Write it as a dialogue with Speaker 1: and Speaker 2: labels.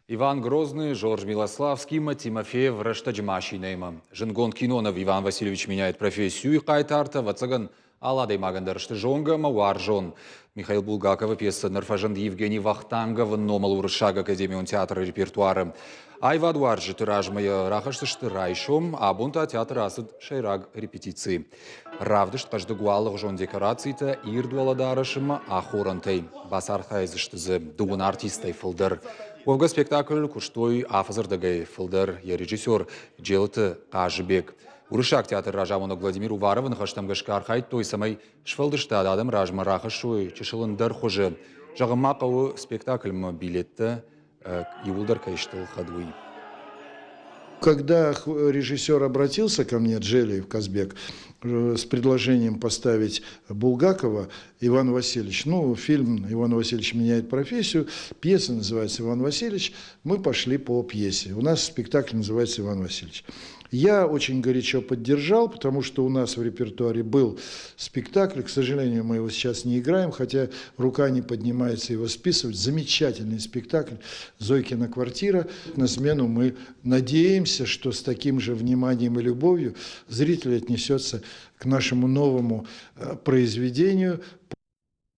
Speaker 1: Иван Грозный, Жорж Милославский, Тимофеев, Раштаджмашинейма. Жингон Кинонов Иван Васильевич меняет профессию и кайтарта, вацаган Аладай Магандар Штыжонга, Мауаржон. Михаил Булгаков, пьеса Нарфажан Евгений Вахтангов, Номал Уршаг, Академион театра и репертуара. Айва Дуарджи тираж моя рахашты штырайшом, а бунта театр асад шайраг репетиции. Равдышт каждый гуалых жон декорации-то ирдуала дарашима, а хорантай. Басар хайзыштызы, дугун артистай фылдыр. Овга спектакль куштой афазырдагай фылдыр, я режиссер Джелты Кажбек. Урышак театр Ражамонок Владимир Уваровын хаштамгашкар хайт той самай шфалдышта адам ражма рахашуй чешылындар хуже. Жағымақауы спектакль билетті Ивулдар Кайштыл Хадуи.
Speaker 2: Когда режиссер обратился ко мне, Джелиев Казбек, с предложением поставить Булгакова, Иван Васильевич, фильм «Иван Васильевич меняет профессию», пьеса называется «Иван Васильевич», мы пошли по пьесе. У нас спектакль называется «Иван Васильевич». Я очень горячо поддержал, потому что у нас в репертуаре был спектакль, к сожалению, мы его сейчас не играем, хотя рука не поднимается его списывать. Замечательный спектакль «Зойкина квартира». На смену мы надеемся, что с таким же вниманием и любовью зритель отнесется к нашему новому произведению